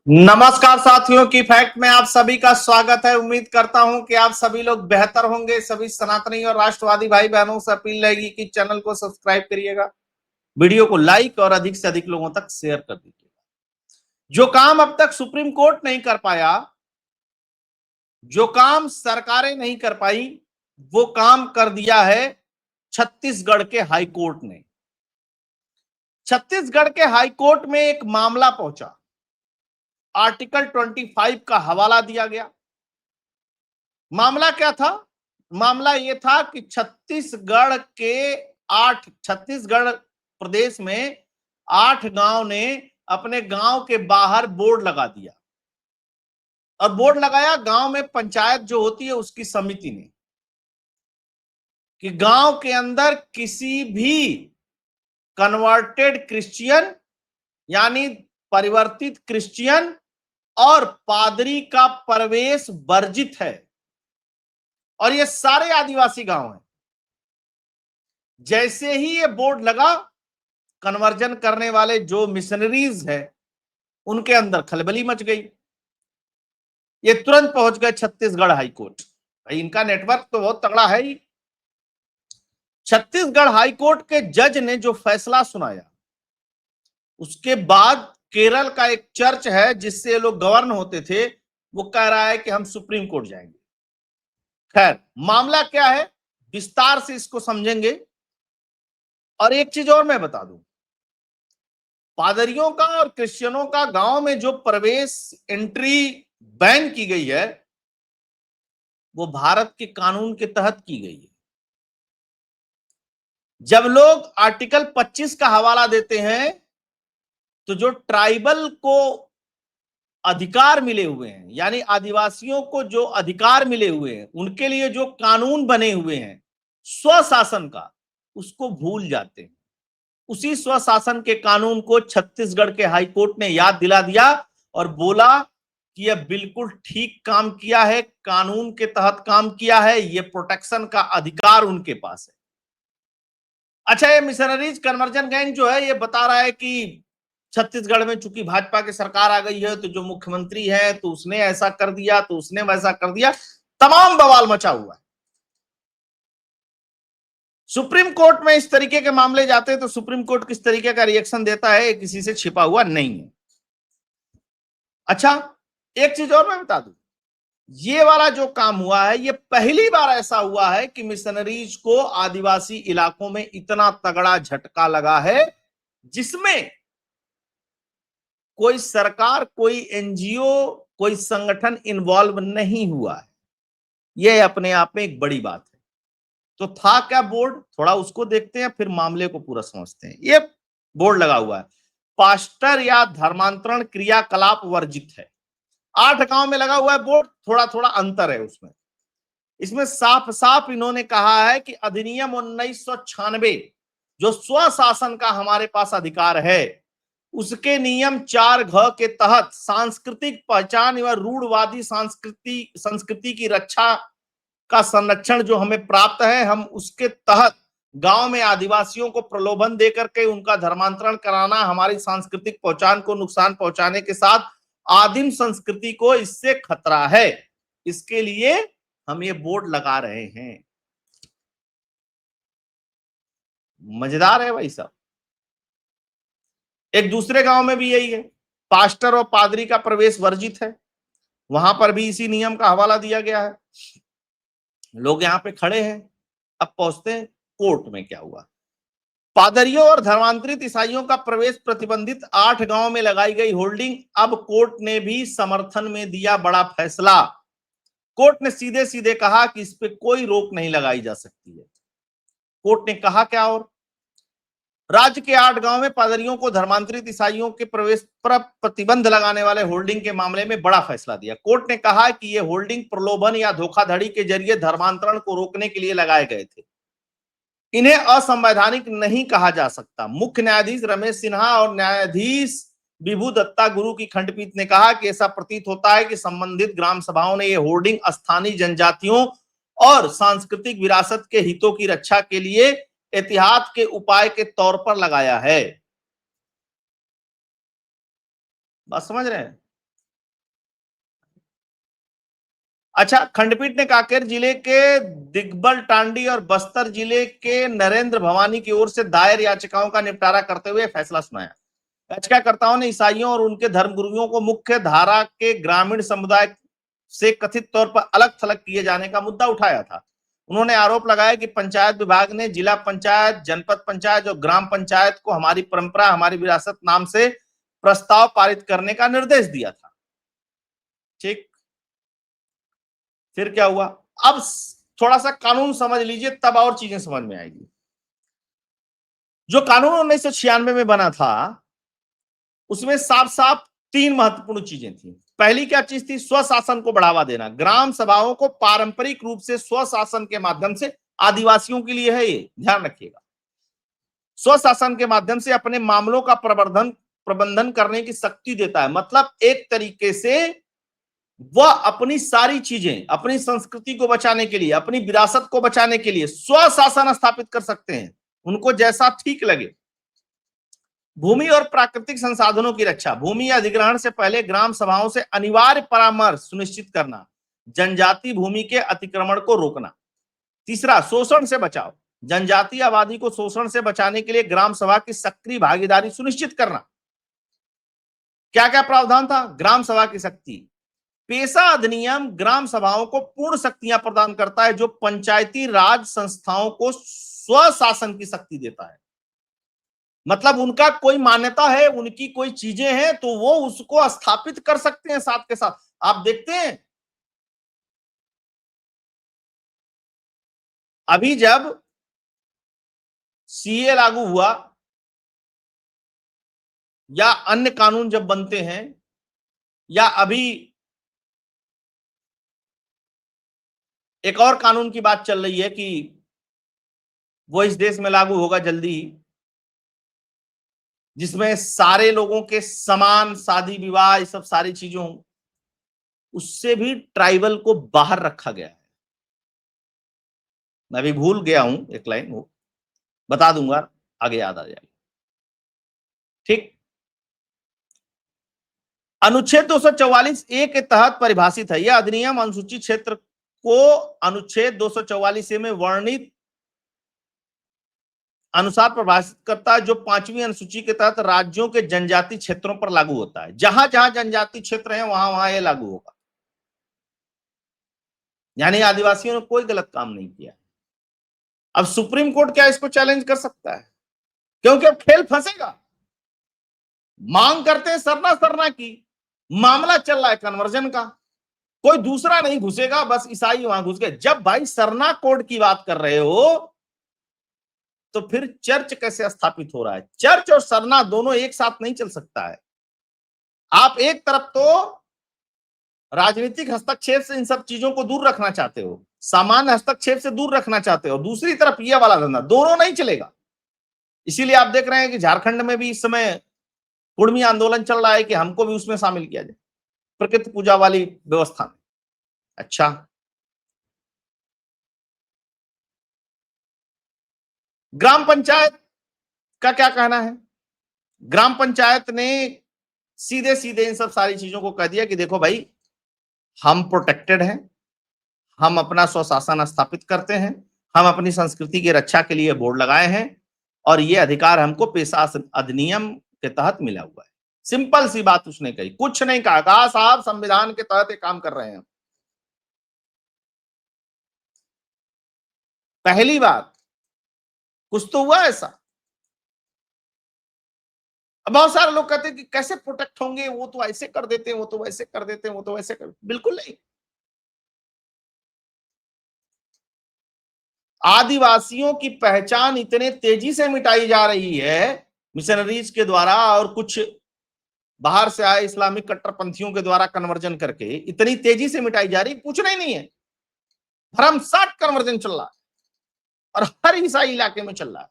नमस्कार साथियों की फैक्ट में आप सभी का स्वागत है। उम्मीद करता हूं कि आप सभी लोग बेहतर होंगे। सभी सनातनी और राष्ट्रवादी भाई बहनों से अपील रहेगी कि चैनल को सब्सक्राइब करिएगा, वीडियो को लाइक और अधिक से अधिक लोगों तक शेयर कर दीजिएगा। जो काम अब तक सुप्रीम कोर्ट नहीं कर पाया, जो काम सरकारें नहीं कर पाई, वो काम कर दिया है छत्तीसगढ़ के हाई कोर्ट ने। छत्तीसगढ़ के हाई कोर्ट में एक मामला पहुंचा, आर्टिकल 25 का हवाला दिया गया। मामला क्या था? मामला यह था कि छत्तीसगढ़ प्रदेश में 8 गांव ने अपने गांव के बाहर बोर्ड लगा दिया। और बोर्ड लगाया गांव में पंचायत जो होती है उसकी समिति ने, कि गांव के अंदर किसी भी कन्वर्टेड क्रिश्चियन यानी परिवर्तित क्रिश्चियन और पादरी का प्रवेश वर्जित है। और ये सारे आदिवासी गांव हैं। जैसे ही ये बोर्ड लगा, कन्वर्जन करने वाले जो मिशनरीज है उनके अंदर खलबली मच गई। ये तुरंत पहुंच गए छत्तीसगढ़ हाई कोर्ट। भाई इनका नेटवर्क तो बहुत तगड़ा है ही। छत्तीसगढ़ हाई कोर्ट के जज ने जो फैसला सुनाया, उसके बाद केरल का एक चर्च है जिससे ये लोग गवर्न होते थे, वो कह रहा है कि हम सुप्रीम कोर्ट जाएंगे। खैर, मामला क्या है विस्तार से इसको समझेंगे। और एक चीज और मैं बता दूं, पादरियों का और क्रिश्चियनों का गांव में जो प्रवेश एंट्री बैन की गई है, वो भारत के कानून के तहत की गई है। जब लोग आर्टिकल 25 का हवाला देते हैं, तो जो ट्राइबल को अधिकार मिले हुए हैं, यानी आदिवासियों को जो अधिकार मिले हुए हैं, उनके लिए जो कानून बने हुए हैं स्वशासन का, उसको भूल जाते हैं। उसी स्वशासन के कानून को छत्तीसगढ़ के हाई कोर्ट ने याद दिला दिया और बोला कि यह बिल्कुल ठीक काम किया है, कानून के तहत काम किया है, यह प्रोटेक्शन का अधिकार उनके पास है। अच्छा, ये मिशनरीज कन्वर्जन गैंग जो है ये बता रहा है कि छत्तीसगढ़ में चूंकि भाजपा की सरकार आ गई है, तो जो मुख्यमंत्री है तो उसने ऐसा कर दिया, तो उसने वैसा कर दिया, तमाम बवाल मचा हुआ है। सुप्रीम कोर्ट में इस तरीके के मामले जाते हैं तो सुप्रीम कोर्ट किस तरीके का रिएक्शन देता है, किसी से छिपा हुआ नहीं है। अच्छा, एक चीज और मैं बता दूं, ये वाला जो काम हुआ है, ये पहली बार ऐसा हुआ है कि मिशनरीज को आदिवासी इलाकों में इतना तगड़ा झटका लगा है, जिसमें कोई सरकार, कोई एनजीओ, कोई संगठन इन्वॉल्व नहीं हुआ है। यह अपने आप में एक बड़ी बात है। तो था क्या बोर्ड, थोड़ा उसको देखते हैं, फिर मामले को पूरा समझते हैं। ये बोर्ड लगा हुआ है, पास्टर या धर्मांतरण क्रियाकलाप वर्जित है। 8 गांव में लगा हुआ है बोर्ड, थोड़ा थोड़ा अंतर है उसमें। इसमें साफ साफ इन्होंने कहा है कि अधिनियम 1996 जो स्वशासन का हमारे पास अधिकार है, उसके नियम 4 घ के तहत सांस्कृतिक पहचान एवं रूढ़वादी संस्कृति की रक्षा का संरक्षण जो हमें प्राप्त है, हम उसके तहत गांव में आदिवासियों को प्रलोभन देकर के उनका धर्मांतरण कराना हमारी सांस्कृतिक पहचान को नुकसान पहुंचाने के साथ आदिम संस्कृति को इससे खतरा है। इसके लिए हम ये बोर्ड लगा रहे हैं। मजेदार है भाई साहब। एक दूसरे गांव में भी यही है, पास्टर और पादरी का प्रवेश वर्जित है, वहां पर भी इसी नियम का हवाला दिया गया है। लोग यहां पे खड़े हैं। अब पहुंचते हैं कोर्ट में क्या हुआ। पादरियों और धर्मांतरित ईसाइयों का प्रवेश प्रतिबंधित 8 गांव में लगाई गई होल्डिंग, अब कोर्ट ने भी समर्थन में दिया बड़ा फैसला। कोर्ट ने सीधे सीधे कहा कि इस पे कोई रोक नहीं लगाई जा सकती है। कोर्ट ने कहा क्या, और राज्य के 8 गांव में पादरियों को धर्मांतरित ईसाइयों के प्रवेश पर प्रतिबंध लगाने वाले होल्डिंग के मामले में बड़ा फैसला दिया। कोर्ट ने कहा कि ये होल्डिंग प्रलोभन या धोखाधड़ी के जरिए धर्मांतरण को रोकने के लिए लगाए गए थे, इन्हें असंवैधानिक नहीं कहा जा सकता। मुख्य न्यायाधीश रमेश सिन्हा और न्यायाधीश विभू दत्ता गुरु की खंडपीठ ने कहा कि ऐसा प्रतीत होता है कि संबंधित ग्राम सभाओं ने यह होर्डिंग स्थानीय जनजातियों और सांस्कृतिक विरासत के हितों की रक्षा के लिए एहतियात के उपाय के तौर पर लगाया है। बात समझ रहे हैं? अच्छा, खंडपीठ ने कांकेर जिले के दिग्बल टांडी और बस्तर जिले के नरेंद्र भवानी की ओर से दायर याचिकाओं का निपटारा करते हुए फैसला सुनाया। याचिकाकर्ताओं ने ईसाइयों और उनके धर्मगुरुओं को मुख्य धारा के ग्रामीण समुदाय से कथित तौर पर अलग थलग किए जाने का मुद्दा उठाया था। उन्होंने आरोप लगाया कि पंचायत विभाग ने जिला पंचायत, जनपद पंचायत और ग्राम पंचायत को हमारी परंपरा, हमारी विरासत नाम से प्रस्ताव पारित करने का निर्देश दिया था। ठीक, फिर क्या हुआ? अब थोड़ा सा कानून समझ लीजिए, तब और चीजें समझ में आएगी। जो कानून 1996 में बना था, उसमें साफ साफ 3 महत्वपूर्ण चीजें थी। पहली क्या चीज थी? स्वशासन को बढ़ावा देना। ग्राम सभाओं को पारंपरिक रूप से स्वशासन के माध्यम से, आदिवासियों के लिए है ये, ध्यान रखिएगा, स्वशासन के माध्यम से अपने मामलों का प्रबंधन करने की शक्ति देता है। मतलब एक तरीके से वह अपनी सारी चीजें, अपनी संस्कृति को बचाने के लिए, अपनी विरासत को बचाने के लिए स्वशासन स्थापित कर सकते हैं, उनको जैसा ठीक लगे। भूमि और प्राकृतिक संसाधनों की रक्षा। भूमि अधिग्रहण से पहले ग्राम सभाओं से अनिवार्य परामर्श सुनिश्चित करना। जनजाति भूमि के अतिक्रमण को रोकना। तीसरा, शोषण से बचाव। जनजातीय आबादी को शोषण से बचाने के लिए ग्राम सभा की सक्रिय भागीदारी सुनिश्चित करना। क्या क्या प्रावधान था? ग्राम सभा की शक्ति। पेशा अधिनियम ग्राम सभाओं को पूर्ण शक्तियां प्रदान करता है, जो पंचायती राज संस्थाओं को स्वशासन की शक्ति देता है। मतलब उनका कोई मान्यता है, उनकी कोई चीजें हैं, तो वो उसको स्थापित कर सकते हैं साथ के साथ। आप देखते हैं अभी जब सीए लागू हुआ या अन्य कानून जब बनते हैं, या अभी एक और कानून की बात चल रही है कि वो इस देश में लागू होगा जल्दी ही, जिसमें सारे लोगों के समान शादी विवाह, ये सब सारी चीजों, उससे भी ट्राइबल को बाहर रखा गया है। मैं भी भूल गया हूं, एक लाइन वो बता दूंगा, आगे याद आ जाएगा। ठीक, अनुच्छेद 244A के तहत परिभाषित है। यह अधिनियम अनुसूचित क्षेत्र को अनुच्छेद 244A में वर्णित अनुसार परिभाषित करता है, जो 5वीं अनुसूची के तहत राज्यों के जनजातीय क्षेत्रों पर लागू होता है। जहां जहां जनजातीय क्षेत्र है, वहां वहां यह लागू होगा। यानी आदिवासियों ने कोई गलत काम नहीं किया। अब सुप्रीम कोर्ट क्या इसको चैलेंज कर सकता है? क्योंकि अब खेल फंसेगा। मांग करते हैं सरना सरना की, मामला चल रहा है कन्वर्जन का, कोई दूसरा नहीं घुसेगा, बस ईसाई वहां घुस गए। जब भाई सरना कोड की बात कर रहे हो, तो फिर चर्च कैसे स्थापित हो रहा है? चर्च और सरना दोनों एक साथ नहीं चल सकता है। आप एक तरफ तो राजनीतिक हस्तक्षेप से इन सब चीजों को दूर रखना चाहते हो, सामान्य हस्तक्षेप से दूर रखना चाहते हो, दूसरी तरफ ये वाला धंधा, दोनों नहीं चलेगा। इसीलिए आप देख रहे हैं कि झारखंड में भी इस समय कुर्मी आंदोलन चल रहा है कि हमको भी उसमें शामिल किया जाए, प्रकृति पूजा वाली व्यवस्था में। अच्छा, ग्राम पंचायत का क्या कहना है? ग्राम पंचायत ने सीधे सीधे इन सब सारी चीजों को कह दिया कि देखो भाई, हम प्रोटेक्टेड हैं, हम अपना स्वशासन स्थापित करते हैं, हम अपनी संस्कृति की रक्षा के लिए बोर्ड लगाए हैं, और ये अधिकार हमको पेशा अधिनियम के तहत मिला हुआ है। सिंपल सी बात उसने कही, कुछ नहीं कहा। कहा साहब संविधान के तहत एक काम कर रहे हैं। पहली बात, कुछ तो हुआ ऐसा। अब बहुत सारे लोग कहते हैं कि कैसे प्रोटेक्ट होंगे, वो तो ऐसे कर देते हैं, वो तो वैसे कर देते हैं, वो तो वैसे कर, बिल्कुल नहीं। आदिवासियों की पहचान इतने तेजी से मिटाई जा रही है मिशनरीज के द्वारा, और कुछ बाहर से आए इस्लामिक कट्टरपंथियों के द्वारा कन्वर्जन करके इतनी तेजी से मिटाई जा रही, पूछना ही नहीं है। भरमसाठ कन्वर्जन चल रहा है, और हर ईसाई इलाके में चल रहा है,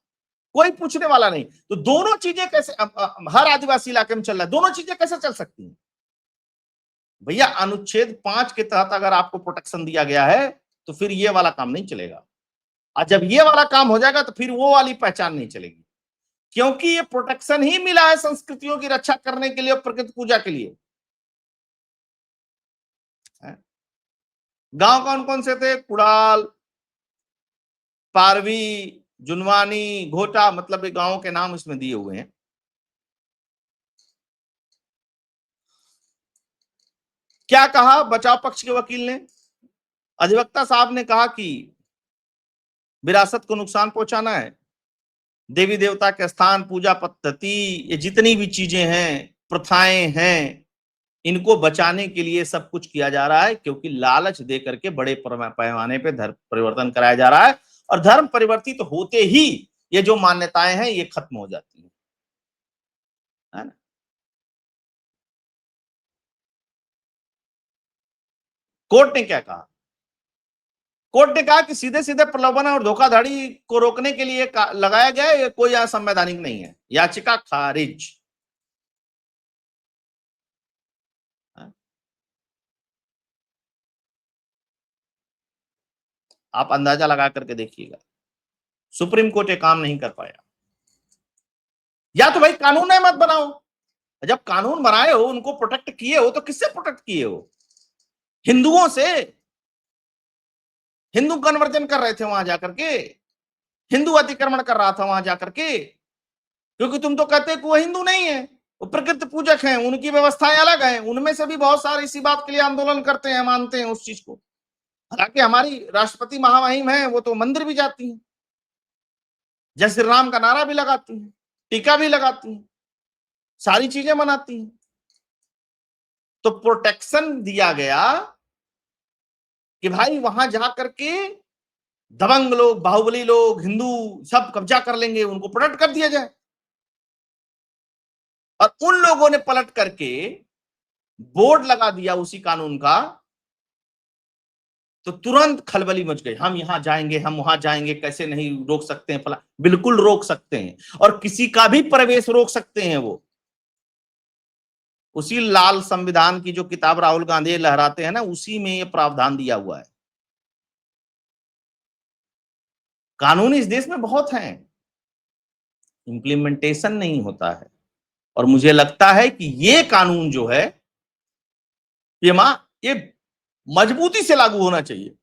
कोई पूछने वाला नहीं। तो दोनों चीजें कैसे हर आदिवासी इलाके में चल रहा है, दोनों चीजें कैसे चल सकती हैं? भैया अनुच्छेद 5 के तहत अगर आपको प्रोटेक्शन दिया गया है, तो फिर ये वाला काम नहीं चलेगा। और जब ये वाला काम हो जाएगा, तो फिर वो वाली पहचान नहीं चलेगी, क्योंकि ये प्रोटेक्शन ही मिला है संस्कृतियों की रक्षा करने के लिए और प्रकृति पूजा के लिए। गांव कौन कौन से थे? कुड़ाल, पारवी, जुनवानी, घोटा, मतलब ये गांवों के नाम इसमें दिए हुए हैं। क्या कहा बचाव पक्ष के वकील ने? अधिवक्ता साहब ने कहा कि विरासत को नुकसान पहुंचाना है, देवी देवता के स्थान, पूजा पद्धति, ये जितनी भी चीजें हैं, प्रथाएं हैं, इनको बचाने के लिए सब कुछ किया जा रहा है, क्योंकि लालच दे करके बड़े पैमाने पे धर्म परिवर्तन कराया जा रहा है, और धर्म परिवर्तित होते ही ये जो मान्यताएं हैं ये खत्म हो जाती है ना। कोर्ट ने क्या कहा? कोर्ट ने कहा कि सीधे सीधे प्रलोभन और धोखाधड़ी को रोकने के लिए लगाया गया, ये कोई असंवैधानिक नहीं है, याचिका खारिज। आप अंदाजा लगा करके देखिएगा, सुप्रीम कोर्ट ये काम नहीं कर पाया। या तो भाई कानून है मत बनाओ, जब कानून बनाए हो, उनको प्रोटेक्ट किए हो, तो किससे प्रोटेक्ट किए हो? हिंदुओं से। हिंदू कन्वर्जन कर रहे थे वहां जाकर के, हिंदू अतिक्रमण कर रहा था वहां जाकर के, क्योंकि तुम तो कहते कि वो हिंदू नहीं है, वो प्रकृति पूजक हैं, उनकी व्यवस्थाएं अलग हैं। उनमें से भी बहुत सारे इसी बात के लिए आंदोलन करते हैं, मानते हैं उस चीज को। हालांकि हमारी राष्ट्रपति महामहिम है, वो तो मंदिर भी जाती हैं, जय श्री राम का नारा भी लगाती हैं, टीका भी लगाती हैं, सारी चीजें मनाती हैं। तो प्रोटेक्शन दिया गया कि भाई वहां जाकर के दबंग लोग, बाहुबली लोग, हिंदू सब कब्जा कर लेंगे, उनको प्रोटेक्ट कर दिया जाए। और उन लोगों ने पलट करके बोर्ड लगा दिया उसी कानून का, तो तुरंत खलबली मच गई, हम यहां जाएंगे, हम वहां जाएंगे, कैसे नहीं रोक सकते हैं फला। बिल्कुल रोक सकते हैं, और किसी का भी प्रवेश रोक सकते हैं। वो उसी लाल संविधान की जो किताब राहुल गांधी लहराते हैं ना, उसी में ये प्रावधान दिया हुआ है। कानून इस देश में बहुत हैं, इंप्लीमेंटेशन नहीं होता है। और मुझे लगता है कि ये कानून जो है, ये मजबूती से लागू होना चाहिए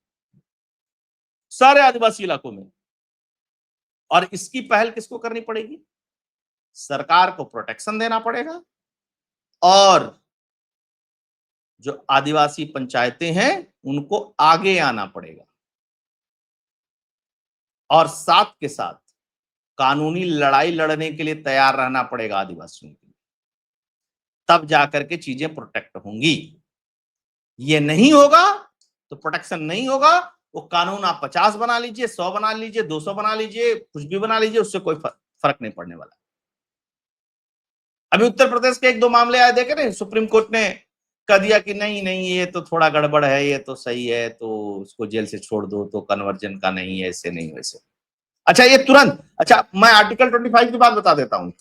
सारे आदिवासी इलाकों में। और इसकी पहल किसको करनी पड़ेगी? सरकार को प्रोटेक्शन देना पड़ेगा, और जो आदिवासी पंचायतें हैं उनको आगे आना पड़ेगा, और साथ के साथ कानूनी लड़ाई लड़ने के लिए तैयार रहना पड़ेगा आदिवासियों के लिए। तब जाकर के चीजें प्रोटेक्ट होंगी। ये नहीं होगा तो प्रोटेक्शन नहीं होगा। वो कानून आप 50 बना लीजिए, 100 बना लीजिए, 200 बना लीजिए, कुछ भी बना लीजिए, उससे कोई फर्क नहीं पड़ने वाला। अभी उत्तर प्रदेश के 1-2 मामले आए, देखे नहीं, सुप्रीम कोर्ट ने कह दिया कि नहीं नहीं, ये तो थोड़ा गड़बड़ है, ये तो सही है, तो उसको जेल से छोड़ दो, तो कन्वर्जन का नहीं है, ऐसे नहीं वैसे। अच्छा, ये तुरंत, अच्छा मैं आर्टिकल 25 की बात बता देता हूं।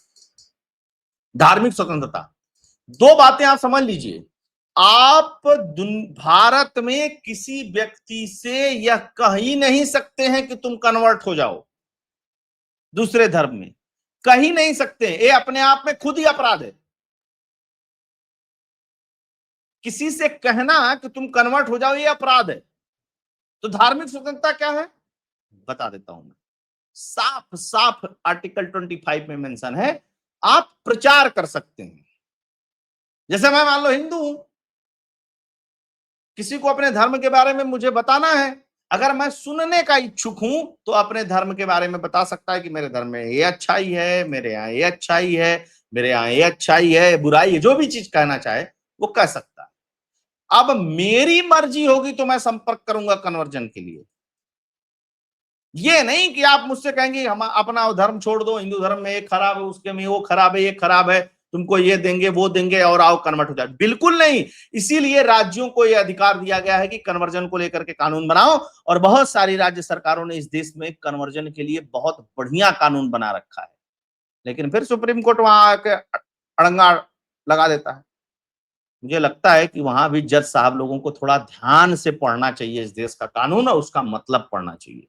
धार्मिक स्वतंत्रता, 2 बातें आप समझ लीजिए। आप भारत में किसी व्यक्ति से यह कह ही नहीं सकते हैं कि तुम कन्वर्ट हो जाओ दूसरे धर्म में, कह ही नहीं सकते। ये अपने आप में खुद ही अपराध है। किसी से कहना कि तुम कन्वर्ट हो जाओ, ये अपराध है। तो धार्मिक स्वतंत्रता क्या है, बता देता हूं मैं। साफ साफ आर्टिकल 25 में मेंशन है, आप प्रचार कर सकते हैं। जैसे मैं मान लो हिंदू हूं, किसी को अपने धर्म के बारे में मुझे बताना है, अगर मैं सुनने का इच्छुक हूं तो अपने धर्म के बारे में बता सकता है कि मेरे धर्म में ये अच्छाई है, मेरे यहाँ ये अच्छाई है, मेरे यहाँ ये अच्छाई है, बुराई है, जो भी चीज कहना चाहे वो कह सकता है। अब मेरी मर्जी होगी तो मैं संपर्क करूंगा कन्वर्जन के लिए। ये नहीं कि आप मुझसे कहेंगे हम अपना धर्म छोड़ दो, हिंदू धर्म में ये खराब है, उसके में वो खराब है, ये खराब है, तुमको ये देंगे वो देंगे और आओ कन्वर्ट हो जाए। बिल्कुल नहीं। इसीलिए राज्यों को यह अधिकार दिया गया है कि कन्वर्जन को लेकर के कानून बनाओ, और बहुत सारी राज्य सरकारों ने इस देश में कन्वर्जन के लिए बहुत बढ़िया कानून बना रखा है। लेकिन फिर सुप्रीम कोर्ट वहां आके अड़ंगा लगा देता है। मुझे लगता है कि वहां भी जज साहब लोगों को थोड़ा ध्यान से पढ़ना चाहिए इस देश का कानून, और उसका मतलब पढ़ना चाहिए,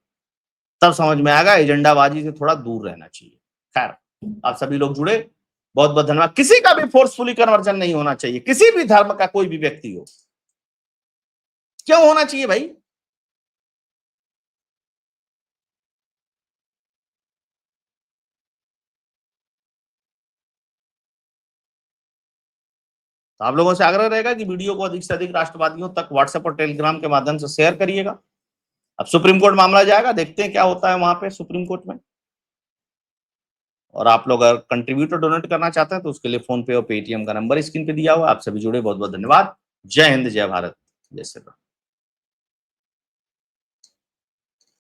तब समझ में आएगा। एजेंडाबाजी से थोड़ा दूर रहना चाहिए। खैर, आप सभी लोग जुड़े, बहुत बहुत धन्यवाद। किसी का भी फोर्सफुली कन्वर्जन नहीं होना चाहिए, किसी भी धर्म का कोई भी व्यक्ति हो। क्यों होना चाहिए भाई? तो आप लोगों से आग्रह रहेगा कि वीडियो को अधिक से अधिक राष्ट्रवादियों तक व्हाट्सएप और टेलीग्राम के माध्यम से शेयर करिएगा। अब सुप्रीम कोर्ट मामला जाएगा, देखते हैं क्या होता है वहां पे सुप्रीम कोर्ट में। और आप लोग अगर कंट्रीब्यूटर डोनेट करना चाहते हैं तो उसके लिए फोन पे और पेटीएम का नंबर स्क्रीन पे दिया हुआ है। आप सभी जुड़े, बहुत बहुत धन्यवाद। जय हिंद, जय भारत, जय श्री राम।